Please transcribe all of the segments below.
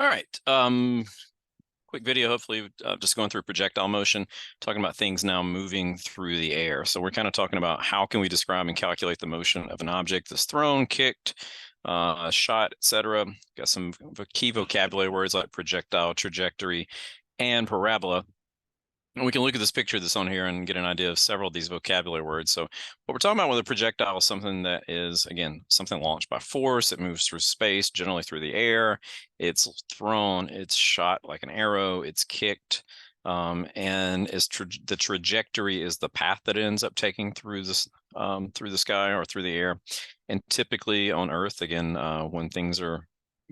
All right. Quick video, hopefully, just going through projectile motion, talking about things now moving through the air. So we're kind of talking about how can we describe and calculate the motion of an object that's thrown, kicked, shot, etc. Got some key vocabulary words like projectile, trajectory, and parabola. And we can look at this picture that's on here and get an idea of several of these vocabulary words. So what we're talking about with a projectile is something that is, again, something launched by force. It moves through space, generally through the air. It's thrown, it's shot like an arrow, it's kicked. And the trajectory is the path that it ends up taking through this through the sky or through the air. And typically on Earth, again, when things are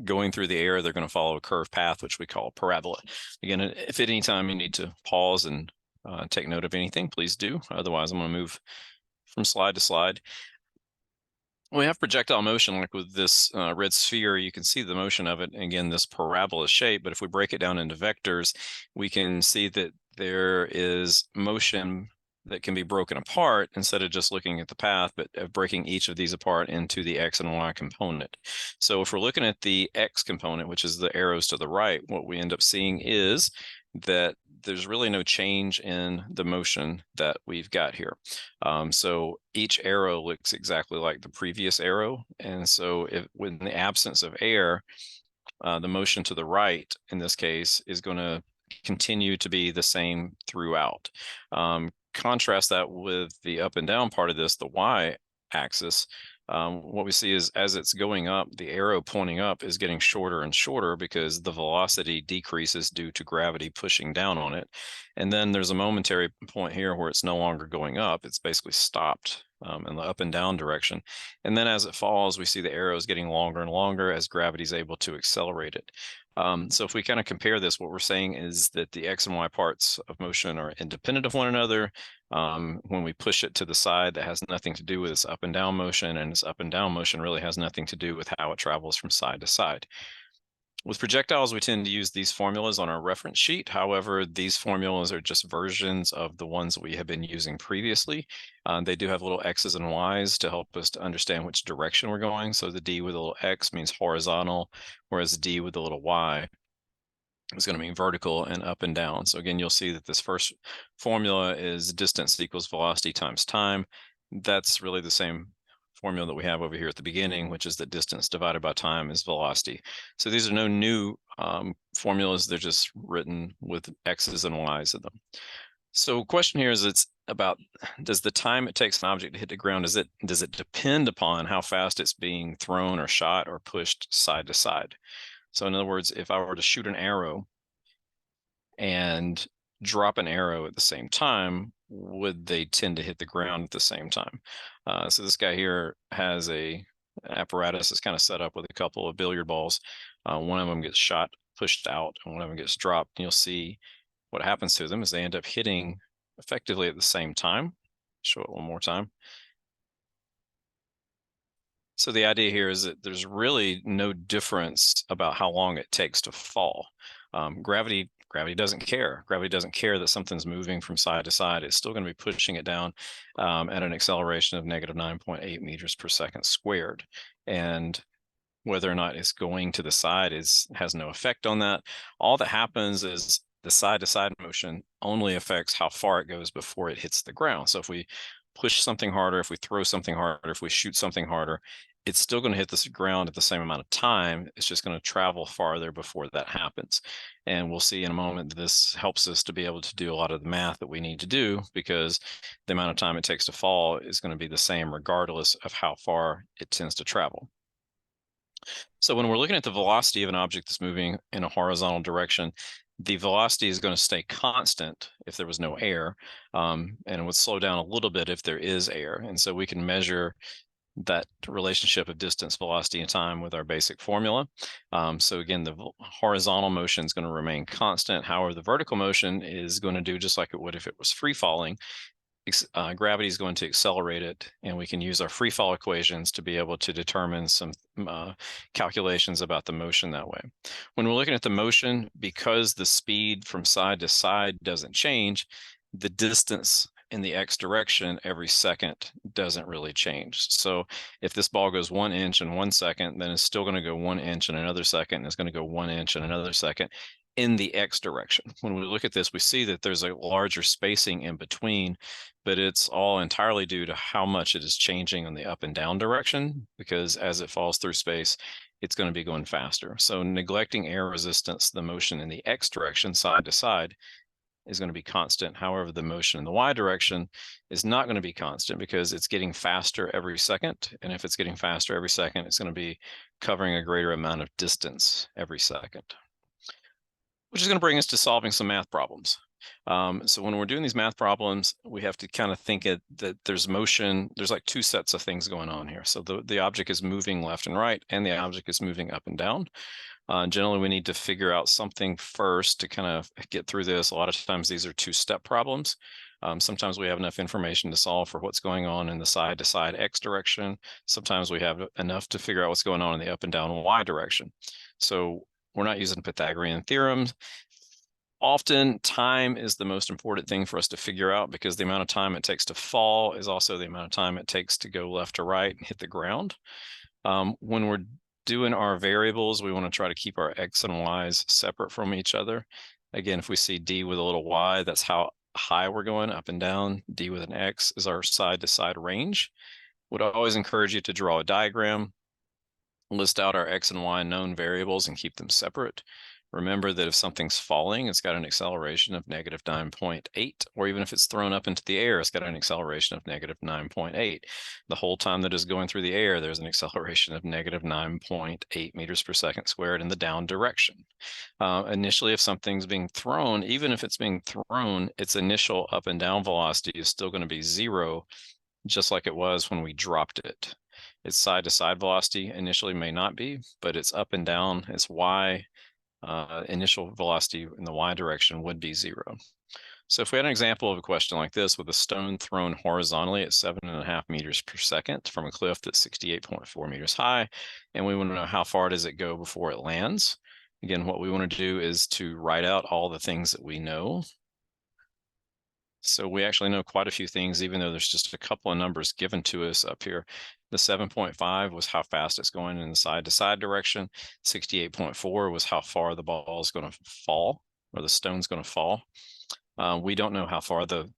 going through the air, they're going to follow a curved path, which we call a parabola. Again, if at any time you need to pause and take note of anything, please do. Otherwise, I'm going to move from slide to slide. We have projectile motion, like with this red sphere, you can see the motion of it. Again, this parabola shape, but if we break it down into vectors, we can see that there is motion that can be broken apart instead of just looking at the path, but of breaking each of these apart into the X and Y component. So if we're looking at the X component, which is the arrows to the right, what we end up seeing is that there's really no change in the motion that we've got here. So each arrow looks exactly like the previous arrow. And so in the absence of air, the motion to the right, in this case, is going to continue to be the same throughout. Contrast that with the up and down part of this, the Y axis. What we see is as it's going up, the arrow pointing up is getting shorter and shorter because the velocity decreases due to gravity pushing down on it. And then there's a momentary point here where it's no longer going up. It's basically stopped in the up and down direction. And then as it falls, we see the arrows getting longer and longer as gravity is able to accelerate it. So if we kind of compare this, what we're saying is that the X and Y parts of motion are independent of one another. When we push it to the side, that has nothing to do with its up and down motion, and its up and down motion really has nothing to do with how it travels from side to side. With projectiles, we tend to use these formulas on our reference sheet. However, these formulas are just versions of the ones that we have been using previously. They do have little X's and Y's to help us to understand which direction we're going. So the D with a little X means horizontal, whereas the D with a little Y is going to mean vertical and up and down. So again, you'll see that this first formula is distance equals velocity times time. That's really the same formula that we have over here at the beginning, which is that distance divided by time is velocity. So these are no new formulas. They're just written with X's and Y's in them. So question here is, it's about, does the time it takes an object to hit the ground, does it depend upon how fast it's being thrown or shot or pushed side to side? So in other words, if I were to shoot an arrow and drop an arrow at the same time, would they tend to hit the ground at the same time? So this guy here has an apparatus that's kind of set up with a couple of billiard balls. One of them gets shot, pushed out, and one of them gets dropped. And you'll see what happens to them is they end up hitting effectively at the same time. Show it one more time. So the idea here is that there's really no difference about how long it takes to fall. Gravity doesn't care. Gravity doesn't care that something's moving from side to side. It's still going to be pushing it down at an acceleration of negative 9.8 meters per second squared. And whether or not it's going to the side has no effect on that. All that happens is the side-to-side motion only affects how far it goes before it hits the ground. So if we push something harder, if we throw something harder, if we shoot something harder, it's still going to hit the ground at the same amount of time. It's just going to travel farther before that happens. And we'll see in a moment that this helps us to be able to do a lot of the math that we need to do, because the amount of time it takes to fall is going to be the same regardless of how far it tends to travel. So when we're looking at the velocity of an object that's moving in a horizontal direction, the velocity is going to stay constant if there was no air, and it would slow down a little bit if there is air. And so we can measure that relationship of distance, velocity, and time with our basic formula. So again, the horizontal motion is going to remain constant. However, the vertical motion is going to do just like it would if it was free falling. Gravity is going to accelerate it, and we can use our free fall equations to be able to determine some calculations about the motion that way. When we're looking at the motion, because the speed from side to side doesn't change, the distance in the X direction every second doesn't really change. So if this ball goes 1 inch in 1 second, then it's still going to go 1 inch in another second, and it's going to go 1 inch in another second in the X direction. When we look at this, we see that there's a larger spacing in between, but it's all entirely due to how much it is changing on the up and down direction, because as it falls through space, it's going to be going faster. So neglecting air resistance, the motion in the X direction side to side is going to be constant. However, the motion in the Y direction is not going to be constant because it's getting faster every second. And if it's getting faster every second, it's going to be covering a greater amount of distance every second, which is going to bring us to solving some math problems. So when we're doing these math problems, we have to kind of think that there's motion. There's like two sets of things going on here. So the object is moving left and right, and the object is moving up and down. Generally, we need to figure out something first to kind of get through this. A lot of times these are two-step problems. Sometimes we have enough information to solve for what's going on in the side-to-side X direction. Sometimes we have enough to figure out what's going on in the up and down Y direction. So we're not using Pythagorean theorems. Often time is the most important thing for us to figure out, because the amount of time it takes to fall is also the amount of time it takes to go left to right and hit the ground. When we're doing our variables, we want to try to keep our X and Y's separate from each other. Again, if we see D with a little Y, that's how high we're going up and down. D with an X is our side-to-side range. Would always encourage you to draw a diagram, list out our X and Y known variables, and keep them separate. Remember that if something's falling, it's got an acceleration of negative 9.8, or even if it's thrown up into the air, it's got an acceleration of negative 9.8. The whole time that it's going through the air, there's an acceleration of negative 9.8 meters per second squared in the down direction. Initially, if something's being thrown, even if it's being thrown, its initial up and down velocity is still going to be 0, just like it was when we dropped it. Its side-to-side velocity initially may not be, but its up and down, its Y initial velocity in the Y direction would be 0. So if we had an example of a question like this with a stone thrown horizontally at 7.5 meters per second from a cliff that's 68.4 meters high, and we want to know how far does it go before it lands. Again, what we want to do is to write out all the things that we know. So we actually know quite a few things, even though there's just a couple of numbers given to us up here. The 7.5 was how fast it's going in the side-to-side direction. 68.4 was how far the ball is going to fall, or the stone's going to fall. We don't know how far the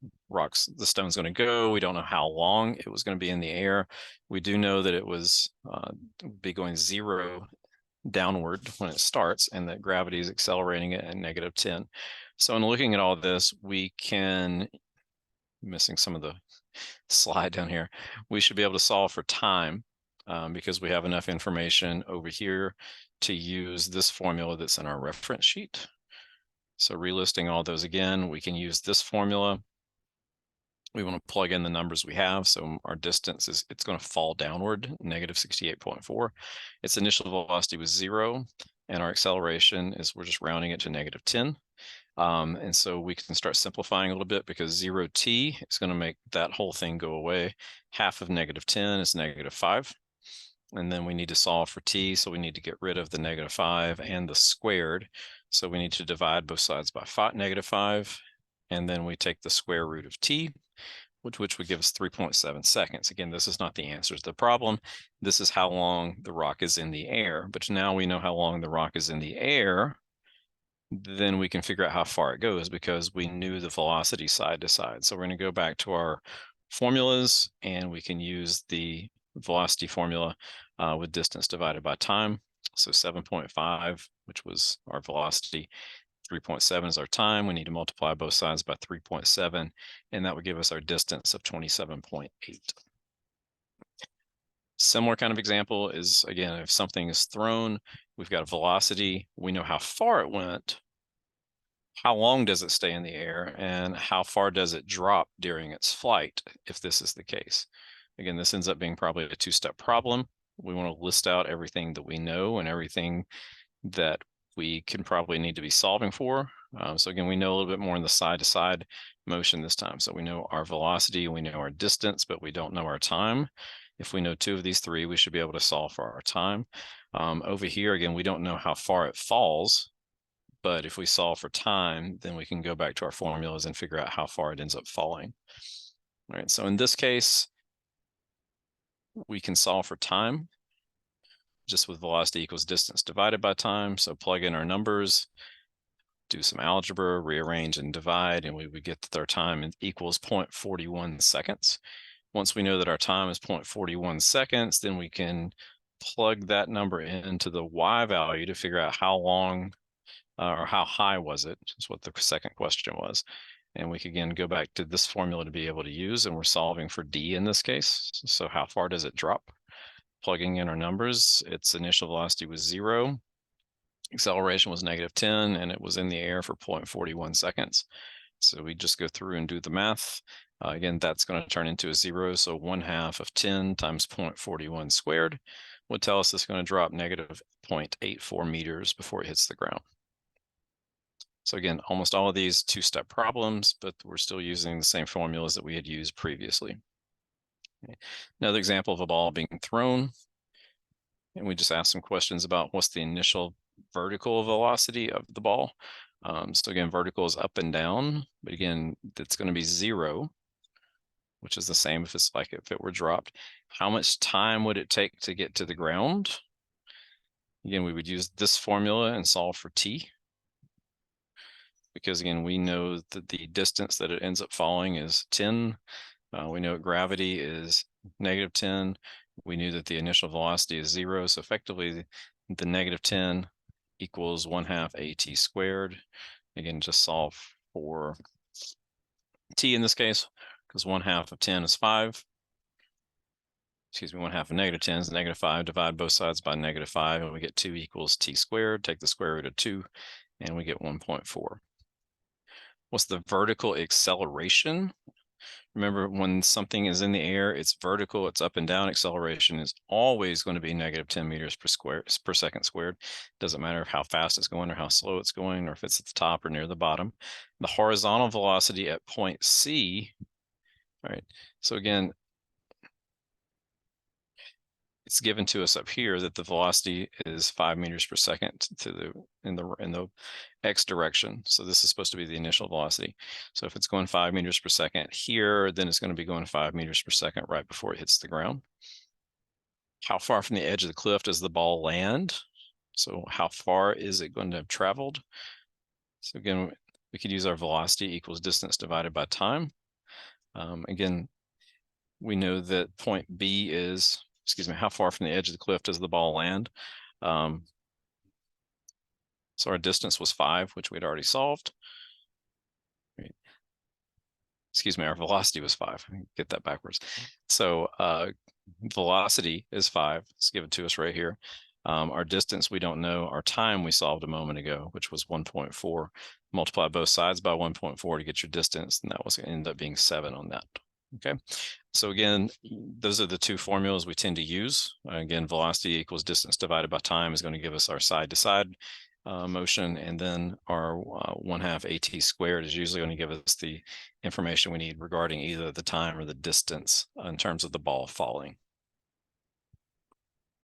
stone's going to go. We don't know how long it was going to be in the air. We do know that it was be going 0 downward when it starts, and that gravity is accelerating it at negative 10. So in looking at all this, we can, missing some of the slide down here, we should be able to solve for time because we have enough information over here to use this formula that's in our reference sheet. So relisting all those again, we can use this formula. We want to plug in the numbers we have. So our distance is, it's going to fall downward, negative 68.4. Its initial velocity was 0, and our acceleration is, we're just rounding it to negative 10. And so we can start simplifying a little bit, because 0t is going to make that whole thing go away. Half of negative 10 is negative 5. And then we need to solve for t, so we need to get rid of the negative 5 and the squared. So we need to divide both sides by negative 5. And then we take the square root of t, which would give us 3.7 seconds. Again, this is not the answer to the problem. This is how long the rock is in the air. But now we know how long the rock is in the air, then we can figure out how far it goes, because we knew the velocity side to side. So we're going to go back to our formulas, and we can use the velocity formula with distance divided by time. So 7.5, which was our velocity, 3.7 is our time. We need to multiply both sides by 3.7, and that would give us our distance of 27.8. Similar kind of example is, again, if something is thrown, we've got a velocity, we know how far it went, how long does it stay in the air, and how far does it drop during its flight, if this is the case. Again, this ends up being probably a two-step problem. We want to list out everything that we know and everything that we can probably need to be solving for. So again, we know a little bit more in the side-to-side motion this time. So we know our velocity, we know our distance, but we don't know our time. If we know 2 of these 3, we should be able to solve for our time. Over here, again, we don't know how far it falls, but if we solve for time, then we can go back to our formulas and figure out how far it ends up falling. All right, so in this case, we can solve for time just with velocity equals distance divided by time. So plug in our numbers, do some algebra, rearrange and divide, and we would get that our time equals 0.41 seconds. Once we know that our time is 0.41 seconds, then we can plug that number into the y value to figure out how long or how high was it, is what the second question was. And we can again go back to this formula to be able to use, and we're solving for d in this case. So how far does it drop? Plugging in our numbers, its initial velocity was 0, acceleration was -10, and it was in the air for 0.41 seconds. So we just go through and do the math. Again, that's going to turn into a 0, so 1/2 of 10 times 0.41 squared would tell us it's going to drop -0.84 meters before it hits the ground. So again, almost all of these two-step problems, but we're still using the same formulas that we had used previously. Okay. Another example of a ball being thrown, and we just ask some questions about what's the initial vertical velocity of the ball. So again, vertical is up and down, but again, it's going to be 0, which is the same if it's like if it were dropped. How much time would it take to get to the ground? Again, we would use this formula and solve for t, because again, we know that the distance that it ends up falling is 10. We know gravity is -10. We knew that the initial velocity is 0. So effectively, the -10 equals 1/2 at squared. Again, just solve for t in this case, because 1/2 of 10 is 5. Excuse me, 1/2 of -10 is -5. Divide both sides by -5, and we get 2 equals t squared. Take the square root of 2, and we get 1.4. What's the vertical acceleration? Remember, when something is in the air, it's vertical, it's up and down. Acceleration is always going to be -10 meters per second squared. Doesn't matter how fast it's going or how slow it's going, or if it's at the top or near the bottom. The horizontal velocity at point C, all right, so again, it's given to us up here that the velocity is 5 meters per second in the x direction. So this is supposed to be the initial velocity. So if it's going 5 meters per second here, then it's going to be going 5 meters per second right before it hits the ground. How far from the edge of the cliff does the ball land? So how far is it going to have traveled? So again, we could use our velocity equals distance divided by time. Again, we know that point B is, excuse me, how far from the edge of the cliff does the ball land? So our distance was 5, which we'd already solved. Excuse me, our velocity was 5. Get that backwards. So velocity is 5. It's given to us right here. Our distance, we don't know. Our time we solved a moment ago, which was 1.4. Multiply both sides by 1.4 to get your distance, and that was going to end up being 7 on that. Okay, so again, those are the two formulas we tend to use. Again, velocity equals distance divided by time is going to give us our side-to-side motion, and then our 1/2 at squared is usually going to give us the information we need regarding either the time or the distance in terms of the ball falling.